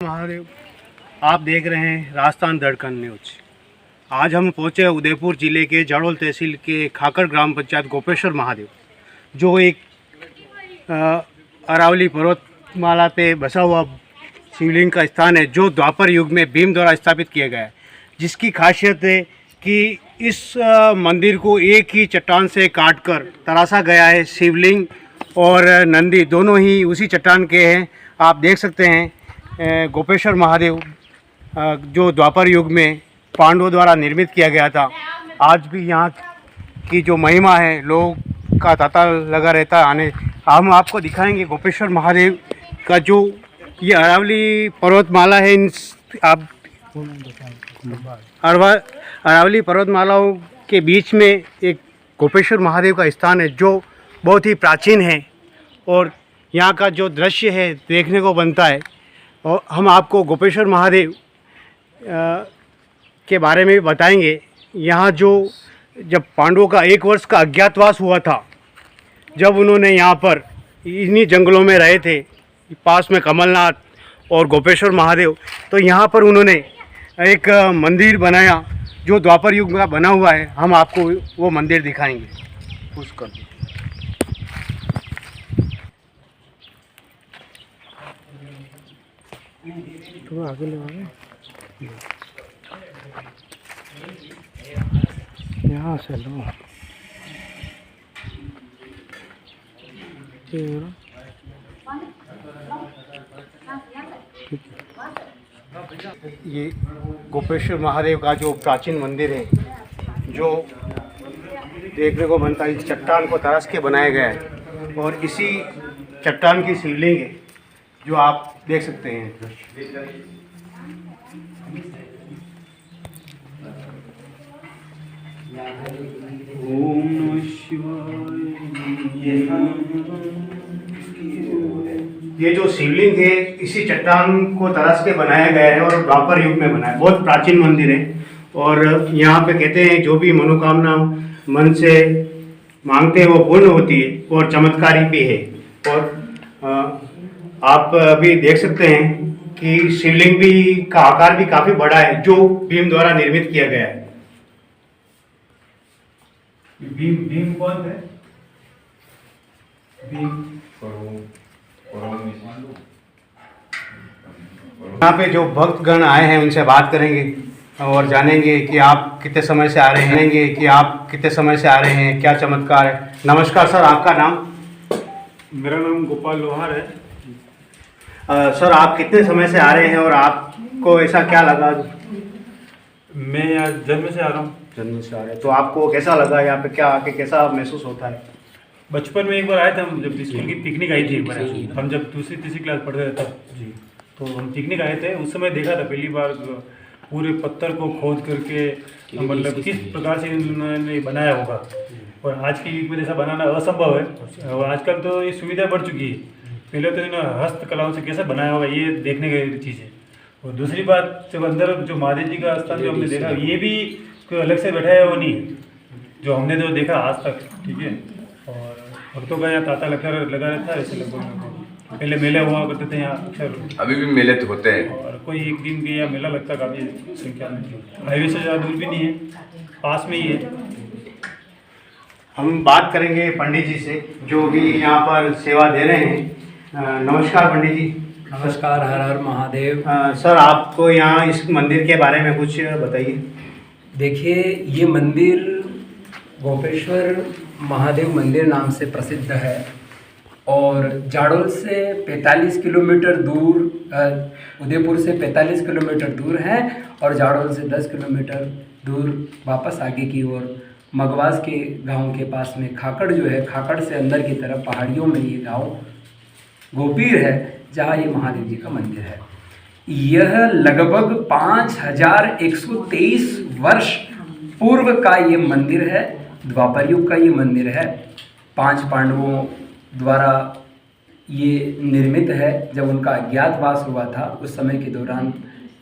महादेव, आप देख रहे हैं राजस्थान धड़कन न्यूज। आज हम पहुंचे उदयपुर ज़िले के जाडोल तहसील के खाकर ग्राम पंचायत गोपेश्वर महादेव, जो एक अरावली पर्वतमाला पे बसा हुआ शिवलिंग का स्थान है, जो द्वापर युग में भीम द्वारा स्थापित किया गया है। जिसकी खासियत है कि इस मंदिर को एक ही चट्टान से काटकर तराशा गया है। शिवलिंग और नंदी दोनों ही उसी चट्टान के हैं। आप देख सकते हैं गोपेश्वर महादेव जो द्वापर युग में पांडवों द्वारा निर्मित किया गया था। आज भी यहाँ की जो महिमा है, लोग का तांता लगा रहता है आने। हम आपको दिखाएंगे गोपेश्वर महादेव का जो ये अरावली पर्वतमाला है। इन आप अरावली पर्वतमालाओं के बीच में एक गोपेश्वर महादेव का स्थान है, जो बहुत ही प्राचीन है और यहाँ का जो दृश्य है देखने को बनता है। और हम आपको गोपेश्वर महादेव के बारे में भी बताएंगे। यहाँ जो जब पांडवों का 1 वर्ष का अज्ञातवास हुआ था, जब उन्होंने यहाँ पर इन्हीं जंगलों में रहे थे, पास में कमलनाथ और गोपेश्वर महादेव, तो यहाँ पर उन्होंने एक मंदिर बनाया जो द्वापर युग का बना हुआ है। हम आपको वो मंदिर दिखाएंगे। उसका तो आगे लगा यहाँ से लो। ये गोपेश्वर महादेव का जो प्राचीन मंदिर है, जो देखने को बनता है, इस चट्टान को तराश के बनाया गया है और इसी चट्टान की शिवलिंग है जो आप देख सकते हैं। ओम नमः शिवाय। ये जो शिवलिंग है इसी चट्टान को तराश के बनाया गया है और द्वापर युग में बना है। बहुत प्राचीन मंदिर है और यहाँ पे कहते हैं जो भी मनोकामना मन से मांगते हैं वो पूर्ण होती है और चमत्कारी भी है। और आप अभी देख सकते हैं कि शिवलिंग भी का आकार भी काफी बड़ा है, जो भीम द्वारा निर्मित किया गया है। भीम कौन है? भीम यहाँ पे जो भक्तगण आए हैं उनसे बात करेंगे और जानेंगे कि आप कितने समय से आ रहे हैं, क्या चमत्कार है। नमस्कार सर, आपका नाम? मेरा नाम गोपाल लोहार है। सर, आप कितने समय से आ रहे हैं और आपको ऐसा क्या लगा? मैं यहाँ जन्म से आ रहा हूँ। जन्म से आ रहे हैं, तो आपको कैसा लगा यहाँ पे? क्या आके कैसा महसूस होता है? बचपन में एक बार आए थे हम, जब स्कूल की पिकनिक आई थी एक बार। हम जब दूसरी तीसरी क्लास पढ़ते थे तब जी, तो हम पिकनिक आए थे। उस समय देखा था पहली बार पूरे पत्थर को खोद करके, मतलब किस प्रकार से इन्होंने बनाया होगा। और आज की युग में ऐसा बनाना असंभव है। और आजकल तो ये सुविधा बढ़ चुकी है। पहले तो इन हस्तकलाओं से कैसे बनाया होगा ये देखने की चीज़ है। और दूसरी बात, जब अंदर जो महादेव जी का स्थान जो हमने देखा, ये भी कोई अलग से बैठा है वो नहीं है, जो हमने जो देखा आज तक। ठीक है। और भक्तों का यहाँ तांता लगा रहता है। ऐसे लगभग पहले मेले हुआ करते थे यहाँ अक्सर, अभी भी मेले तो होते हैं। और कोई एक दिन के यहाँ मेला लगता काफ़ी संख्या में। हाईवे से ज़्यादा दूर भी नहीं है, पास में ही है। हम बात करेंगे पंडित जी से, जो भी यहाँ पर सेवा दे रहे हैं। नमस्कार पंडित जी। नमस्कार, हर हर महादेव। सर, आपको यहाँ इस मंदिर के बारे में कुछ बताइए। देखिए, ये मंदिर गोपेश्वर महादेव मंदिर नाम से प्रसिद्ध है और जाडोल से 45 किलोमीटर दूर, उदयपुर से 45 किलोमीटर दूर है और जाडोल से 10 किलोमीटर दूर वापस आगे की ओर मगवास के गांव के पास में खाकड़ जो है, खाकड़ से अंदर की तरफ पहाड़ियों में ये गांव गोपीर है, जहाँ ये महादेव जी का मंदिर है। यह लगभग 5123 वर्ष पूर्व का ये मंदिर है, द्वापर युग का ये मंदिर है। 5 पांडवों द्वारा ये निर्मित है। जब उनका अज्ञातवास हुआ था उस समय के दौरान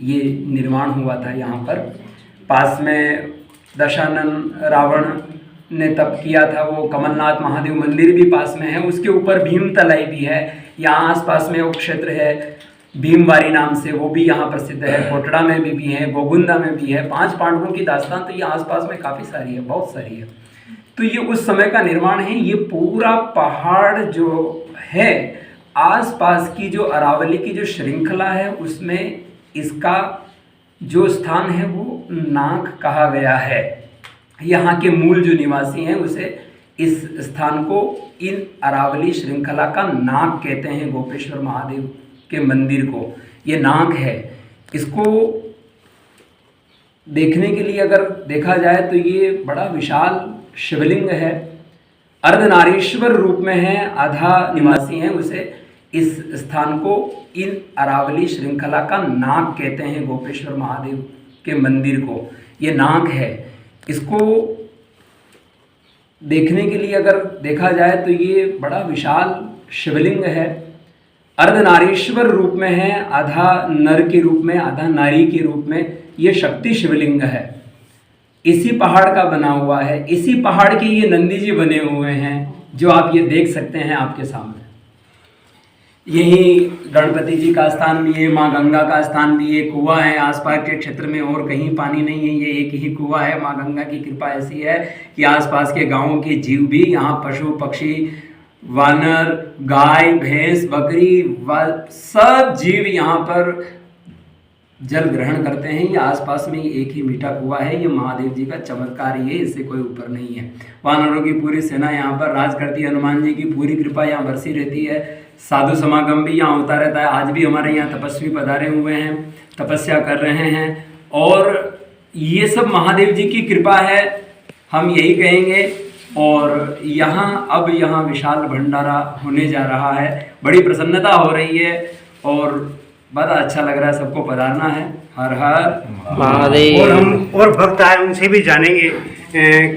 ये निर्माण हुआ था यहाँ पर। पास में दशानन, रावण ने तप किया था, वो कमलनाथ महादेव मंदिर भी पास में है। उसके ऊपर भीम तलाई भी है। यहाँ आसपास में वो क्षेत्र है भीमवारी नाम से, वो भी यहाँ प्रसिद्ध है। कोटड़ा में भी है, गोगुंदा में भी है। 5 पांडवों की दास्तान तो ये आसपास में काफ़ी सारी है, बहुत सारी है। तो ये उस समय का निर्माण है। ये पूरा पहाड़ जो है, आसपास की जो अरावली की जो श्रृंखला है उसमें इसका जो स्थान है वो नाक कहा गया है। यहाँ के मूल जो निवासी हैं उसे इस स्थान को, इन अरावली श्रृंखला का नाक कहते हैं। गोपेश्वर महादेव के मंदिर को ये नाक है। इसको देखने के लिए अगर देखा जाए तो ये बड़ा विशाल शिवलिंग है। अर्धनारीश्वर रूप में है, आधा निवासी हैं उसे इस स्थान को, इन अरावली श्रृंखला का नाक कहते हैं। गोपेश्वर महादेव के मंदिर को ये नाक है। इसको देखने के लिए अगर देखा जाए तो ये बड़ा विशाल शिवलिंग है। अर्धनारीश्वर रूप में है, आधा नर के रूप में, आधा नारी के रूप में ये शक्ति शिवलिंग है। इसी पहाड़ का बना हुआ है। इसी पहाड़ के ये नंदी जी बने हुए हैं जो आप ये देख सकते हैं आपके सामने। यही गणपति जी का स्थान भी है, माँ गंगा का स्थान भी है। कुआं है आसपास के क्षेत्र में, और कहीं पानी नहीं है, ये एक ही कुआं है। माँ गंगा की कृपा ऐसी है कि आसपास के गांवों के जीव भी यहाँ, पशु पक्षी, वानर, गाय, भैंस, बकरी, सब जीव यहाँ पर जल ग्रहण करते हैं। ये आसपास में एक ही मीठा कुआं है। ये महादेव जी का चमत्कार ही है, इससे कोई ऊपर नहीं है। वानरों की पूरी सेना यहाँ पर राज करती है। हनुमान जी की पूरी कृपा यहाँ बरसी रहती है। साधु समागम भी यहाँ होता रहता है। आज भी हमारे यहाँ तपस्वी पधारे हुए हैं, तपस्या कर रहे हैं, और ये सब महादेव जी की कृपा है, हम यही कहेंगे। और यहाँ विशाल भंडारा होने जा रहा है। बड़ी प्रसन्नता हो रही है और बड़ा अच्छा लग रहा है। सबको पधारना है। हर हर महादेव। और हम और भक्त आए उनसे भी जानेंगे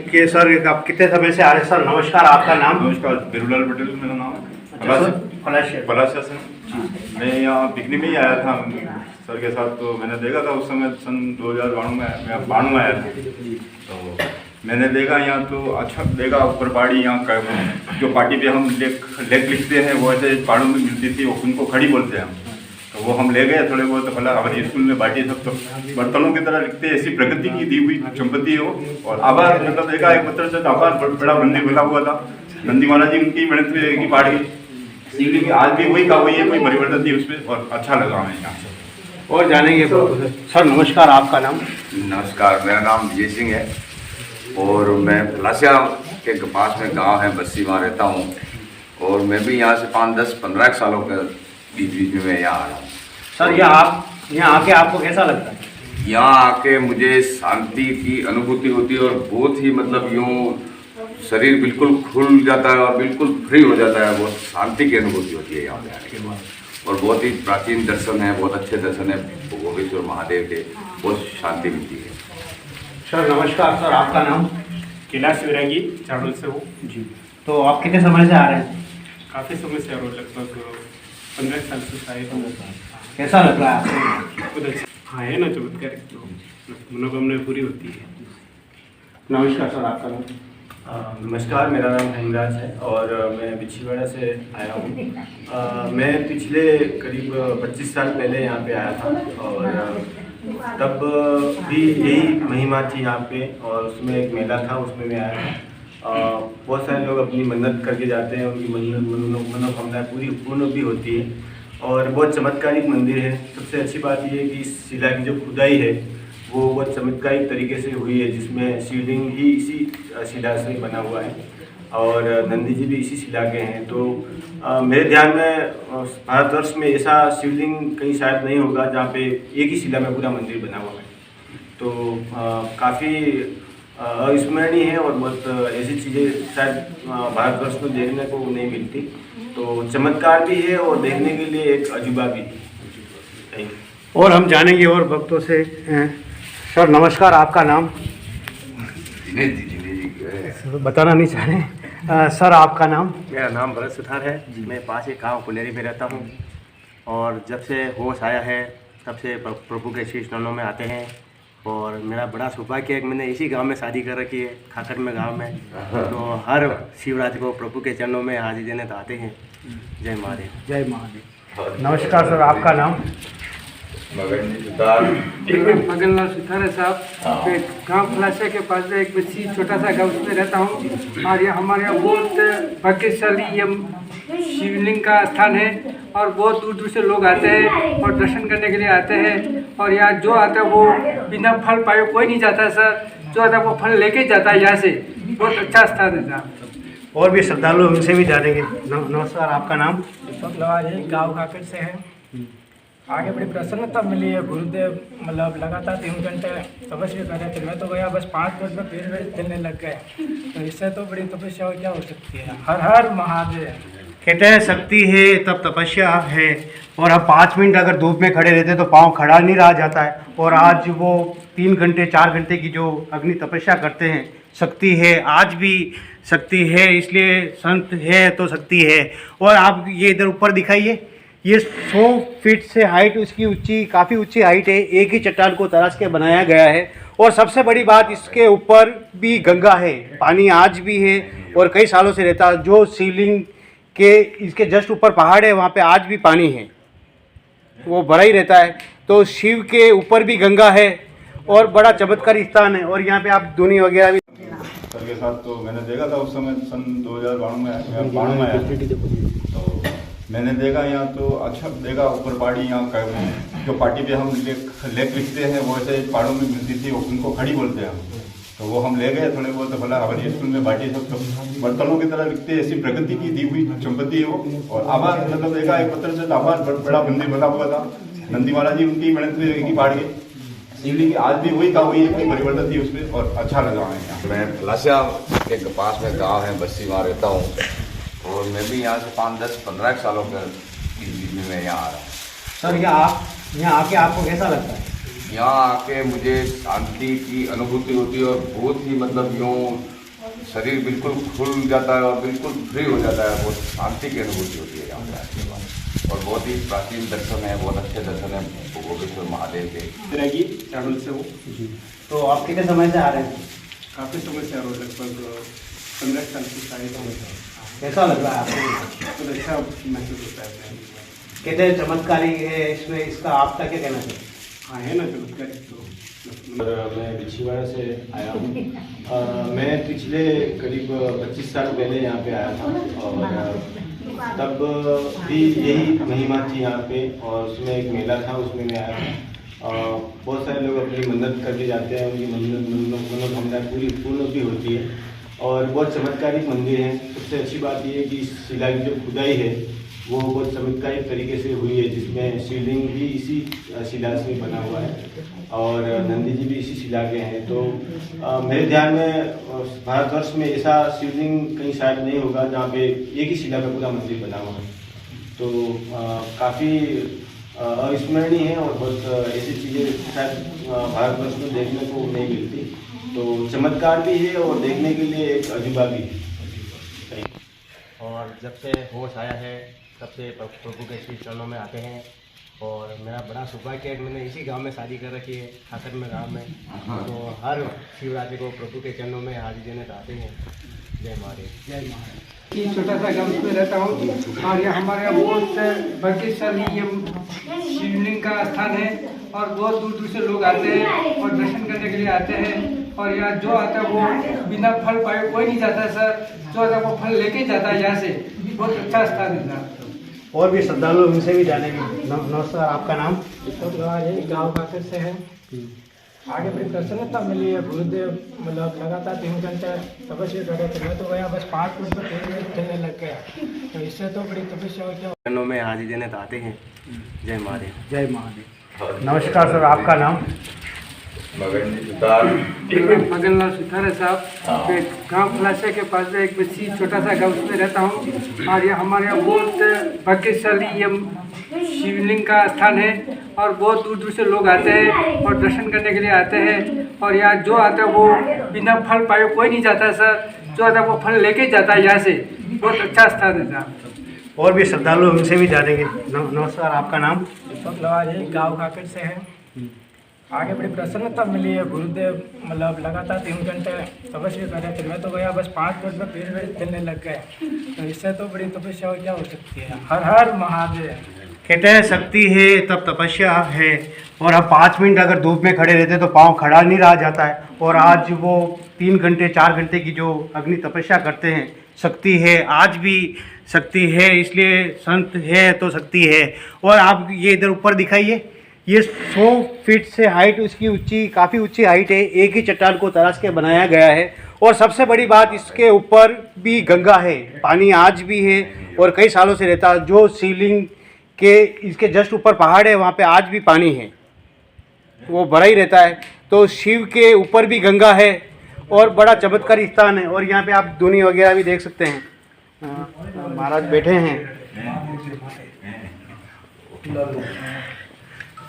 कि सर आप कितने समय से आ रहे हैं। सर नमस्कार, आपका नाम? नमस्कार, बिरूलाल पटेल मेरा नाम है। पलाशिया से मैं यहाँ पिकनिक में ही आया था सर के साथ। तो मैंने देखा था उस समय सन 2092 में मैं 92 आया था। तो मैंने देखा यहाँ तो अच्छा देखा, ऊपर पहाड़ी यहाँ जो पार्टी पे हम लेख लिखते हैं वो ऐसे पहाड़ों में मिलती थी, उनको खड़ी बोलते हैं हम। तो वो हम ले गए थोड़े बहुत। भला हमारे स्कूल में बाटी सब तो बर्तनों की तरह लिखते हैं, ऐसी प्रकृति की दी हुई संपत्ति हो। और आभार मतलब देखा एक पत्थर से आभार बड़ा मंदिर बना हुआ था। नंदी महाराज जी उनकी मेहनत की पहाड़ी शिवलिंग आज भी वही का वही है, कोई परिवर्तन नहीं उसमें, और अच्छा लगा हमें यहाँ से। और जानेंगे सर नमस्कार, आपका नाम? नमस्कार, मेरा नाम विजय सिंह है और मैं पलाशिया के पास में गांव है बस्सी, वहाँ रहता हूँ। और मैं भी यहाँ से 5, 10, 15 सालों के बीच में मैं यहाँ आ रहा हूँ। सर यहाँ आके आपको कैसा लगता है? यहाँ आके मुझे शांति की अनुभूति होती है और बहुत ही मतलब यूँ शरीर बिल्कुल खुल जाता है और बिल्कुल फ्री हो जाता है। बहुत शांति की अनुभूति होती है यहाँ पे आने के बाद। और बहुत ही प्राचीन दर्शन है, बहुत अच्छे दर्शन है गोपेश्वर महादेव के, बहुत शांति मिलती है। सर नमस्कार, सर आपका नाम? कैलाश विरागी, चाड़ोल से हूँ जी। तो आप कितने समय से आ रहे हैं? काफ़ी समय से आ रहा हूँ, लगभग 15 साल से आए। कैसा लग रहा है आपको? खुद अच्छा हाँ है ना, चमत्कार मनोकामना पूरी होती है। नमस्कार सर, आपका नाम? नमस्कार, मेरा नाम हेमराज है और मैं बिछीवाड़ा से आया हूँ। मैं पिछले करीब 25 साल पहले यहाँ पे आया था और तब भी यही महिमा थी यहाँ पे, और उसमें एक मेला था, उसमें मैं आया था। बहुत सारे लोग अपनी मन्नत करके जाते हैं, उनकी मनोकामनाएं पूरी पूर्ण भी होती है और बहुत चमत्कारिक मंदिर है। सबसे अच्छी बात यह है कि इस शिला की जो खुदाई है वो बहुत चमत्कारिक तरीके से हुई है, जिसमें शिवलिंग ही इसी शिला से बना हुआ है और नंदी जी भी इसी शिला के हैं। तो मेरे ध्यान में भारतवर्ष में ऐसा शिवलिंग कहीं शायद नहीं होगा जहाँ पे एक ही शिला में पूरा मंदिर बना हुआ है। तो काफ़ी अविस्मरणीय है और बहुत ऐसी चीज़ें शायद भारतवर्ष में देखने को नहीं मिलती। तो चमत्कार भी है और देखने के लिए एक अजूबा भी है। और हम जानेंगे और भक्तों से। सर नमस्कार, आपका नाम? बताना नहीं चाह रहे। सर आपका नाम? मेरा नाम भरत सुथार है। मैं पास ही गाँव कुलेरी में रहता हूँ और जब से होश आया है तब से प्रभु के शीश नयनों में आते हैं और मेरा बड़ा सौभाग्य है कि मैंने इसी गांव में शादी कर रखी है, खाकर में गांव में। तो हर शिवरात्रि को प्रभु के चरणों में हाजिरी देने तो आते हैं। जय महादेव। जय महादेव। नमस्कार सर, आपका नाम? मगनलाल सुथार साहब, मैं गांव खलासिया के पास एक बच्ची छोटा सा गांव में रहता हूं, और ये हमारे यहाँ बहुत भाग्यशाली ये शिवलिंग का स्थान है और बहुत दूर दूर से लोग आते हैं और दर्शन करने के लिए आते हैं। और यहाँ जो आता है वो बिना फल पाए कोई नहीं जाता सर, जो आता है वो फल लेके जाता है यहाँ से। बहुत अच्छा स्थान है साहब। और भी श्रद्धालु उनसे भी जानेंगे। नमस्कार, आपका नाम? दीपक लवाज है, गाँव काकड़ से है। आगे बड़ी प्रसन्नता मिली है। गुरुदेव मतलब लगातार 3 घंटे तपस्या कर रहे थे, मैं तो गया बस 5 मिनट में पैर वेर चलने लग गए। तो इससे तो बड़ी तपस्या क्या हो सकती है। हर हर महादेव। कहते हैं शक्ति है तब तपस्या है, और अब 5 मिनट अगर धूप में खड़े रहते तो पाँव खड़ा नहीं रहा जाता है। और आज वो 3 घंटे 4 घंटे की जो अग्नि तपस्या करते हैं, शक्ति है, आज भी शक्ति है, इसलिए संत है तो शक्ति है। और आप ये इधर ऊपर दिखाइए, ये 100 फीट से हाइट उसकी ऊंची, काफ़ी ऊंची हाइट है। एक ही चट्टान को तराश के बनाया गया है। और सबसे बड़ी बात, इसके ऊपर भी गंगा है, पानी आज भी है और कई सालों से रहता है। जो शिवलिंग के इसके जस्ट ऊपर पहाड़ है, वहाँ पे आज भी पानी है, वो भरा ही रहता है। तो शिव के ऊपर भी गंगा है और बड़ा चमत्कारी स्थान है। और यहाँ पे आप धुनी वगैरह भी सर के साथ तो मैंने देखा था उस समय सन 2092 में आया। तो मैंने देखा यहाँ तो अच्छा देखा, ऊपर पहाड़ी यहाँ जो पार्टी पे हम लेख लिखते हैं वो ऐसे पहाड़ों में मिलती थी, उनको खड़ी बोलते हैं हम। तो वो हम ले गए थोड़े बहुत, तो भला हमारे स्कूल में बाटी सब बर्तनों की तरह लिखते हैं। ऐसी प्रकृति की दी हुई संपत्ति है वो। और आभार मतलब देखा एक पत्र से आभार बड़ा मंदिर बना हुआ था। नंदी महाराज जी उनकी मेहनत की पहाड़ के शिवलिंग आज भी वही का वही कोई परिवर्तन थी उसमें, और अच्छा लगा है। मैं खलासिया के पास में गांव है बस्सी, वहाँ रहता हूँ। और मैं भी यहाँ से 5, 10, 15 सालों के बीच में मैं यहाँ आ रहा हूँ। सर, यहाँ आके आपको कैसा लगता है? यहाँ आके मुझे शांति की अनुभूति होती है और बहुत ही मतलब यूँ शरीर बिल्कुल खुल जाता है और बिल्कुल फ्री हो जाता है। बहुत शांति की अनुभूति होती है यहाँ पे आने के बाद। और बहुत ही प्राचीन दर्शन है, बहुत अच्छे दर्शन है भोगेश्वर महादेव के। रहेगी चावल से वो। तो आप कितने समय से आ रहे हैं? काफ़ी समय से आ रहा हूँ, लगभग 15 साल की शायद हो। कैसा लग रहा है आपको? तो अच्छा महसूस होता है। कहते हैं चमत्कारी है इसमें, इसका आपका क्या कहना चाहिए? हाँ है ना चमत्कारी। तो मैं बिछीवाड़ा से आया हूँ। मैं पिछले करीब 25 साल पहले यहाँ पे आया था, और तब भी यही महिमा थी यहाँ पे। और उसमें एक मेला था, उसमें मैं आया था। बहुत सारे लोग अपनी मन्नत करके जाते हैं, उनकी मनोकामना पूर्ण भी होती है। और बहुत चमत्कारिक मंदिर है। सबसे अच्छी बात यह है कि इस शिला की जो खुदाई है वो बहुत चमत्कारिक तरीके से हुई है, जिसमें शिवलिंग भी इसी शिला से बना हुआ है और नंदी जी भी इसी शिला के हैं। तो मेरे ध्यान में भारतवर्ष में ऐसा शिवलिंग कहीं शायद नहीं होगा जहाँ पे एक ही शिला पे पूरा मंदिर बना हुआ है। तो काफ़ी अविस्मरणीय है और बहुत ऐसी चीज़ें शायद भारतवर्ष में देखने को नहीं मिलती। तो चमत्कार भी है और देखने के लिए एक अजूबा भी है। और जब से होश आया है तब से प्रभु के श्री चरणों में आते हैं। और मेरा बड़ा सौभाग्य है कि मैंने इसी गांव में शादी कर रखी है, खाकर में गांव में। तो हर शिवरात्रि को प्रभु के चरणों में हाजिरी देने तो आते हैं। जय महादेव। जय महादेव। कि छोटा सा गांव में रहता हूँ, और यहाँ हमारे यहाँ बहुत भाग्यशाली ये शिवलिंग का स्थान है और बहुत दूर दूर से लोग आते हैं और दर्शन करने के लिए आते हैं। और यहाँ जो आता है वो बिना फल पाए कोई नहीं जाता सर, जो आता है वो फल लेके जाता है यहाँ से। बहुत अच्छा स्थान है सर। और भी श्रद्धालु उनसे भी जानेंगे। नमस्कार, आपका नाम? दीपक लवाज है, गाँव काकड़ से है। आगे बड़ी प्रसन्नता मिली है। गुरुदेव मतलब लगातार 3 घंटे तपस्या कर रहे थे, मैं तो गया बस 5 मिनट में पैर वेर चलने लग गया। तो इससे तो बड़ी तपस्या क्या। चरणों में हाजिरी देने तो आते हैं। जय महादेव। जय महादेव। नमस्कार सर, आपका नाम? मगनलाल सुथार साहब, मैं गांव खलासिया के पास एक बच्ची छोटा सा गांव में रहता हूँ, और यहाँ हमारे यहाँ बहुत भाग्यशाली ये शिवलिंग का स्थान है और बहुत दूर दूर से लोग आते हैं और दर्शन करने के लिए आते हैं। और यहाँ जो आता है वो बिना फल पाए कोई नहीं जाता सर, जो आता है वो फल लेके जाता है यहाँ से। बहुत अच्छा स्थान है साहब। और भी श्रद्धालु उनसे भी जानेंगे। नमस्कार, आपका नाम? दीपक लवाज है, गाँव काकड़ से है। आगे बड़ी प्रसन्नता मिली है। गुरुदेव मतलब लगातार 3 घंटे तपस्या कर रहे थे, मैं तो गया बस 5 मिनट में पेट चलने लग गए। तो इससे तो बड़ी तपस्या क्या हो सकती है। हर हर महादेव। कहते हैं शक्ति है तब तपस्या है, और हम 5 मिनट अगर धूप में खड़े रहते तो पाँव खड़ा नहीं रहा जाता है, और आज वो 3 घंटे 4 घंटे की जो अग्नि तपस्या करते हैं, शक्ति है, आज भी शक्ति है, इसलिए संत है तो शक्ति है। और आप ये इधर ऊपर दिखाइए, ये 100 फीट से हाइट उसकी ऊंची, काफ़ी ऊंची हाइट है। एक ही चट्टान को तराश के बनाया गया है, और सबसे बड़ी बात इसके ऊपर भी गंगा है, पानी आज भी है और कई सालों से रहता है। जो शिवलिंग के इसके जस्ट ऊपर पहाड़ है, वहाँ पे आज भी पानी है, वो भरा ही रहता है। तो शिव के ऊपर भी गंगा है और बड़ा चमत्कारी स्थान है। और यहाँ पे आप धुनी वगैरह भी देख सकते हैं, महाराज बैठे हैं।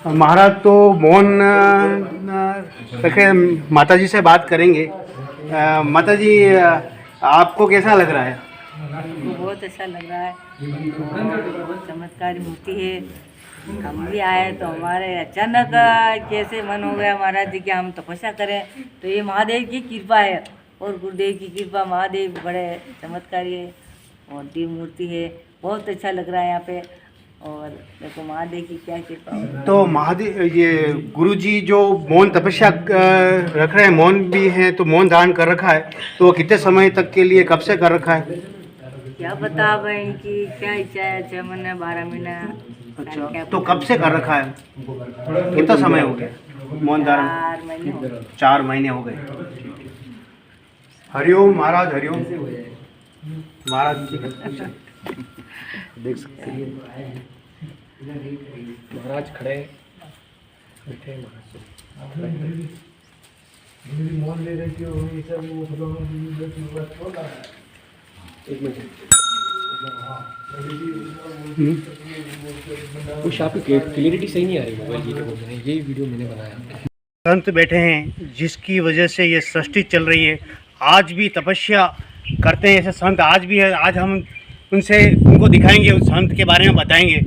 महाराज तो मौन रखे, माता जी से बात करेंगे। माता जी, आपको कैसा लग रहा है? हमको बहुत अच्छा लग रहा है, बहुत चमत्कारी मूर्ति है। हम भी आए तो हमारे अचानक कैसे मन हो गया महाराज जी कि हम तपस्या करें, तो ये महादेव की कृपा है और गुरुदेव की कृपा। महादेव बड़े चमत्कारी है और दिव्य मूर्ति है, बहुत अच्छा लग रहा है यहाँ पे। और देखो महादेव की क्या कृपा है। तो महादेव, ये गुरुजी जो मौन तपस्या रख रहे हैं, मौन भी हैं, तो मौन धारण कर रखा है, तो वो कितने समय तक के लिए, कब से कर रखा है? क्या पता अब इनकी क्या इच्छा है, 6 महीने 12 महीने। अच्छा, तो कब से कर रखा है? कितना समय हो गया मौन धारण? 4 महीने हो गए। 4 महीने हो गए। हरिओम महाराज, हरिओम महाराज जी, देख सकते हैं महाराज खड़े बैठे। कुछ आपकी क्लियरिटी सही नहीं आ रही मोबाइल की, यही वीडियो मैंने बनाया। संत बैठे हैं जिसकी वजह से ये सृष्टि चल रही है। आज भी तपस्या करते हैं ऐसे संत आज भी है। आज हम उनको दिखाएंगे, उस संत के बारे में बताएंगे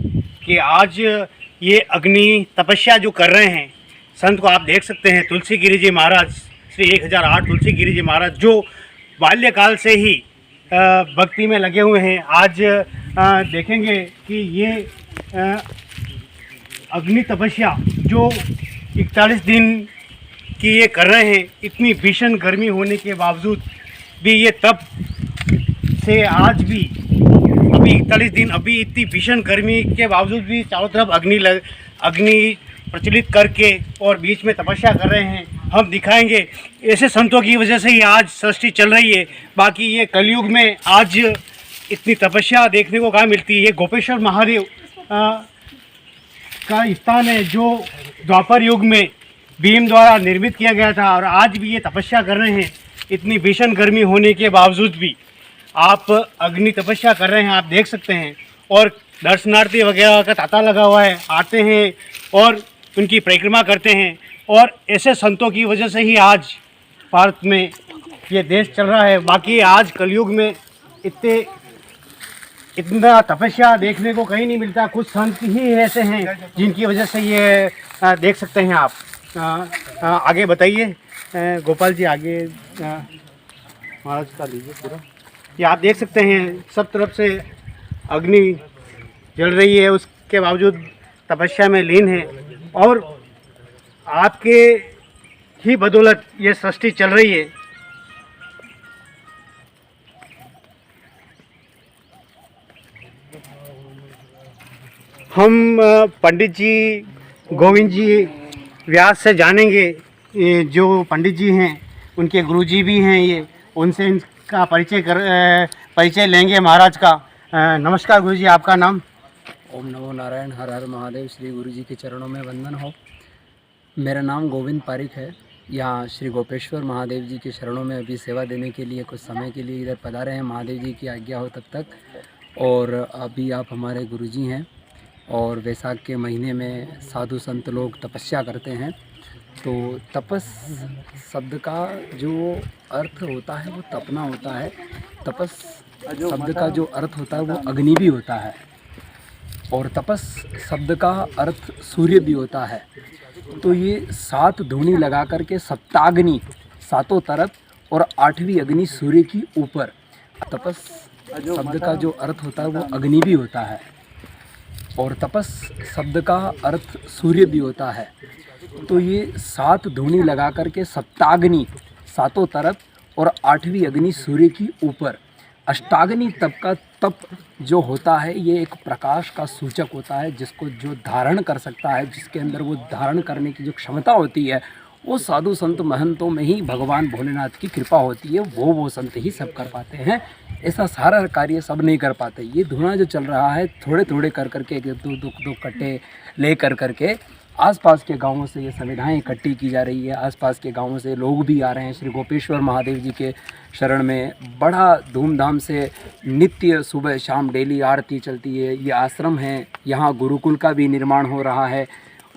कि आज ये अग्नि तपस्या जो कर रहे हैं संत को आप देख सकते हैं। तुलसी गिरी जी महाराज, श्री 1008 तुलसी गिरी जी महाराज, जो बाल्यकाल से ही भक्ति में लगे हुए हैं। आज देखेंगे कि ये अग्नि तपस्या जो 41 दिन की ये कर रहे हैं, इतनी भीषण गर्मी होने के बावजूद भी ये तप से आज भी अभी 41 दिन, अभी इतनी भीषण गर्मी के बावजूद भी चारों तरफ अग्नि प्रचलित करके और बीच में तपस्या कर रहे हैं। हम दिखाएंगे, ऐसे संतों की वजह से ही आज सृष्टि चल रही है। बाकी ये कलयुग में आज इतनी तपस्या देखने को कहाँ मिलती है। ये गोपेश्वर महादेव का स्थान है जो द्वापर युग में भीम द्वारा निर्मित किया गया था, और आज भी ये तपस्या कर रहे हैं। इतनी भीषण गर्मी होने के बावजूद भी आप अग्नि तपस्या कर रहे हैं, आप देख सकते हैं। और दर्शनार्थी वगैरह का तांता लगा हुआ है, आते हैं और उनकी परिक्रमा करते हैं। और ऐसे संतों की वजह से ही आज भारत में ये देश चल रहा है। बाकी आज कलयुग में इतना तपस्या देखने को कहीं नहीं मिलता। कुछ संत ही ऐसे हैं जिनकी वजह से ये देख सकते हैं आप। आगे बताइए गोपाल जी, आगे महाराज का लीजिए पूरा। ये आप देख सकते हैं सब तरफ से अग्नि जल रही है, उसके बावजूद तपस्या में लीन है। और आपके ही बदौलत ये सृष्टि चल रही है। हम पंडित जी गोविंद जी व्यास से जानेंगे, ये जो पंडित जी हैं उनके गुरुजी भी हैं, ये उनसे इनका परिचय लेंगे महाराज का। नमस्कार गुरुजी, आपका नाम? ओम नमो नारायण, हर हर महादेव। श्री गुरु जी के चरणों में वंदन हो। मेरा नाम गोविंद पारिक है। यहाँ श्री गोपेश्वर महादेव जी के शरणों में अभी सेवा देने के लिए कुछ समय के लिए इधर पधारे हैं। महादेव जी की आज्ञा हो तब तक। और अभी आप हमारे गुरुजी हैं, और वैसाख के महीने में साधु संत लोग तपस्या करते हैं। तो तपस शब्द का जो अर्थ होता है वो तपना होता है। तपस शब्द का जो अर्थ होता है वो अग्नि भी होता है, और तपस शब्द का अर्थ सूर्य भी होता है। तो ये 7 धूनी लगा करके सप्ताग्नि सातों तरफ और 8वीं अग्नि सूर्य की ऊपर। तपस शब्द का जो अर्थ होता है वो अग्नि भी होता है और तपस शब्द का अर्थ सूर्य भी होता है। तो ये 7 धूनी लगा करके सप्ताग्नि सातों तरफ और 8वीं अग्नि सूर्य की ऊपर। अष्टाग्नि तप का तप जो होता है ये एक प्रकाश का सूचक होता है, जिसको जो धारण कर सकता है, जिसके अंदर वो धारण करने की जो क्षमता होती है वो साधु संत महंतों में ही भगवान भोलेनाथ की कृपा होती है। वो संत ही सब कर पाते हैं, ऐसा सारा कार्य सब नहीं कर पाते। ये धुआं जो चल रहा है थोड़े थोड़े कर करके दो कट्टे ले कर करके आसपास के गांवों से ये सुविधाएं इकट्ठी की जा रही है। आसपास के गांवों से लोग भी आ रहे हैं श्री गोपेश्वर महादेव जी के शरण में। बड़ा धूमधाम से नित्य सुबह शाम डेली आरती चलती है। ये आश्रम है, यहाँ गुरुकुल का भी निर्माण हो रहा है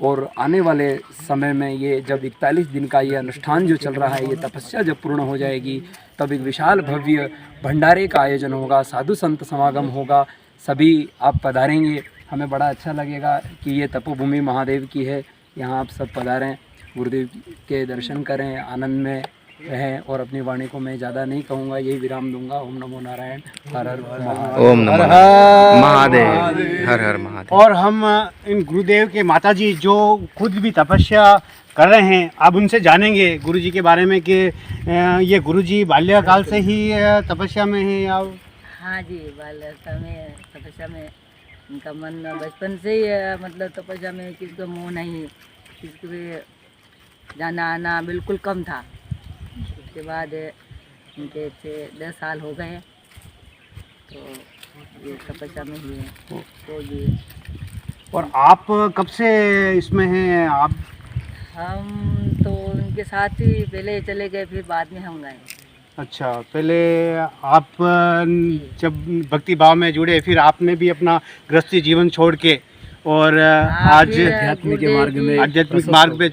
और आने वाले समय में ये जब 41 दिन का ये अनुष्ठान जो चल रहा है, ये तपस्या जब पूर्ण हो जाएगी तब एक विशाल भव्य भंडारे का आयोजन होगा, साधु संत समागम होगा। सभी आप पधारेंगे, हमें बड़ा अच्छा लगेगा कि ये तपोभूमि महादेव की है। यहाँ आप सब पधारें, गुरुदेव के दर्शन करें, आनंद में रहें। और अपनी वाणी को मैं ज़्यादा नहीं कहूँगा, यही विराम दूंगा। ओम नमो नारायण, हर हर महादेव। ओम नमो महादेव, हर हर महादेव। और हम इन गुरुदेव के माताजी जो खुद भी तपस्या कर रहे हैं, अब उनसे जानेंगे गुरुजी के बारे में कि ये गुरुजी बाल्यकाल से ही तपस्या में है या? हाँ जी, बाल्यकाल में तपस्या में उनका मन बचपन से ही मतलब तपस्या में, किसको मुँह नहीं, किसको भी जाना आना बिल्कुल कम था। उसके बाद उनके 10 साल हो गए तो ये तपस्या में ही है। तो ये और आप कब से इसमें हैं? आप हम तो उनके साथ ही पहले चले गए, फिर बाद में हम गए। अच्छा, पहले आप जब भक्ति भाव में जुड़े, फिर आपने भी अपना गृहस्थी जीवन छोड़ के और आज आध्यात्मिक मार्ग पे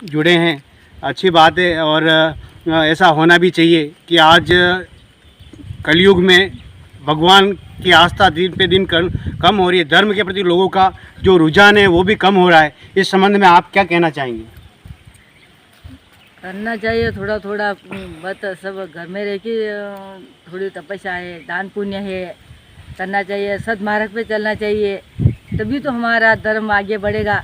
जुड़े हैं। अच्छी बात है और ऐसा होना भी चाहिए कि आज कलयुग में भगवान की आस्था दिन पे दिन कम हो रही है। धर्म के प्रति लोगों का जो रुझान है वो भी कम हो रहा है। इस संबंध में आप क्या कहना चाहेंगे? करना चाहिए थोड़ा थोड़ा, बस सब घर में रह के थोड़ी तपस्या है, दान पुण्य है, करना चाहिए, सद्मार्ग पे चलना चाहिए, तभी तो हमारा धर्म आगे बढ़ेगा।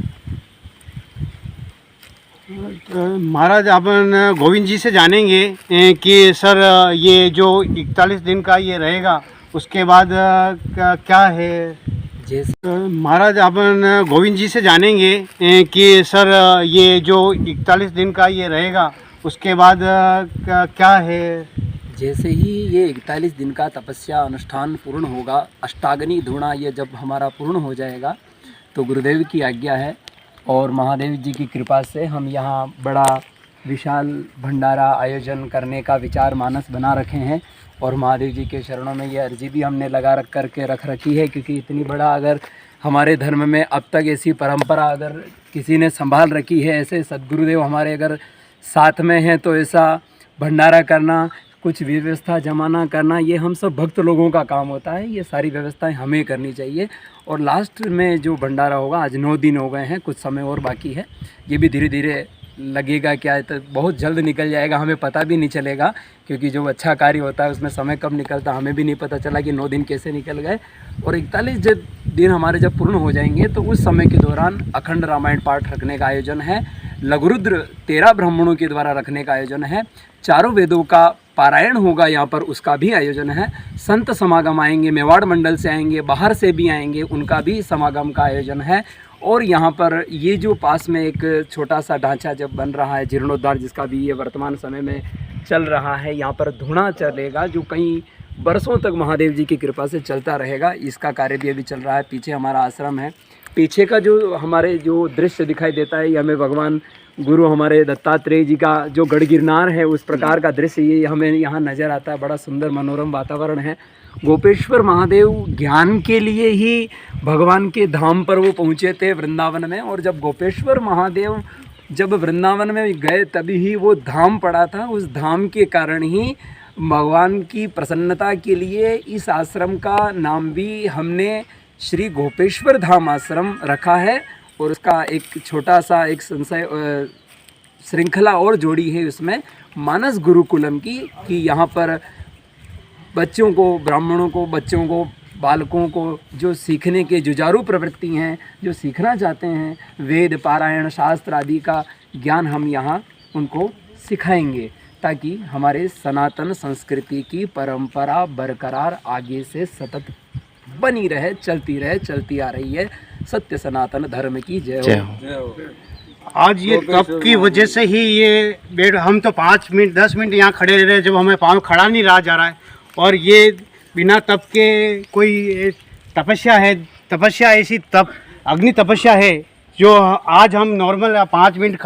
महाराज, अपन गोविंद जी से जानेंगे कि सर ये जो 41 दिन का ये रहेगा उसके बाद क्या है? जैसे महाराज, अपन गोविंद जी से जानेंगे कि सर ये जो 41 दिन का ये रहेगा उसके बाद क्या है? जैसे ही ये 41 दिन का तपस्या अनुष्ठान पूर्ण होगा, अष्टाग्नि धूना ये जब हमारा पूर्ण हो जाएगा तो गुरुदेव की आज्ञा है और महादेव जी की कृपा से हम यहाँ बड़ा विशाल भंडारा आयोजन करने का विचार मानस बना रखे हैं। और महादेव जी के चरणों में ये अर्जी भी हमने लगा रख रखी है, क्योंकि इतनी बड़ा अगर हमारे धर्म में अब तक ऐसी परंपरा अगर किसी ने संभाल रखी है, ऐसे सद्गुरुदेव हमारे अगर साथ में हैं, तो ऐसा भंडारा करना, कुछ व्यवस्था जमाना करना, ये हम सब भक्त लोगों का काम होता है। ये सारी व्यवस्थाएं हमें करनी चाहिए। और लास्ट में जो भंडारा होगा, आज 9 दिन हो गए हैं, कुछ समय और बाकी है, ये भी धीरे धीरे लगेगा, क्या है तो बहुत जल्द निकल जाएगा, हमें पता भी नहीं चलेगा, क्योंकि जो अच्छा कार्य होता है उसमें समय कब निकलता हमें भी नहीं पता चला कि 9 दिन कैसे निकल गए। और 41 दिन हमारे जब पूर्ण हो जाएंगे तो उस समय के दौरान अखंड रामायण पाठ रखने का आयोजन है, लघुरुद्र 13 ब्राह्मणों के द्वारा रखने का आयोजन है, चारों वेदों का पारायण होगा यहाँ पर, उसका भी आयोजन है, संत समागम आएंगे, मेवाड़ मंडल से आएंगे, बाहर से भी आएंगे, उनका भी समागम का आयोजन है। और यहाँ पर ये जो पास में एक छोटा सा ढांचा जब बन रहा है जीर्णोद्धार, जिसका भी ये वर्तमान समय में चल रहा है, यहाँ पर धुना चलेगा जो कई बरसों तक महादेव जी की कृपा से चलता रहेगा। इसका कार्य भी अभी चल रहा है। पीछे हमारा आश्रम है, पीछे का जो हमारे जो दृश्य दिखाई देता है ये हमें भगवान गुरु हमारे दत्तात्रेय जी का जो गढ़ गिरनार है उस प्रकार का दृश्य ये हमें यहाँ नज़र आता है। बड़ा सुंदर मनोरम वातावरण है। गोपेश्वर महादेव ज्ञान के लिए ही भगवान के धाम पर वो पहुँचे थे वृंदावन में, और जब गोपेश्वर महादेव जब वृंदावन में गए तभी ही वो धाम पड़ा था। उस धाम के कारण ही भगवान की प्रसन्नता के लिए इस आश्रम का नाम भी हमने श्री गोपेश्वर धाम आश्रम रखा है। और उसका एक छोटा सा एक संशय श्रृंखला और जोड़ी है उसमें मानस गुरुकुलम की, कि यहाँ पर बच्चों को, ब्राह्मणों को, बच्चों को, बालकों को जो सीखने के जुझारू प्रवृत्ति हैं, जो सीखना चाहते हैं, वेद पारायण शास्त्र आदि का ज्ञान हम यहाँ उनको सिखाएंगे, ताकि हमारे सनातन संस्कृति की परंपरा बरकरार आगे से सतत बनी रहे, चलती आ रही है। सत्य सनातन धर्म की जय हो। आज ये तप की वजह से ही ये बेड, हम तो 5 मिनट 10 मिनट यहाँ खड़े रह रहे हैं, जब हमें पाँव खड़ा नहीं रहा जा रहा है, और ये बिना तप के कोई तपस्या है, तपस्या ऐसी तप अग्नि तपस्या है जो आज हम नॉर्मल 5 मिनट खड़े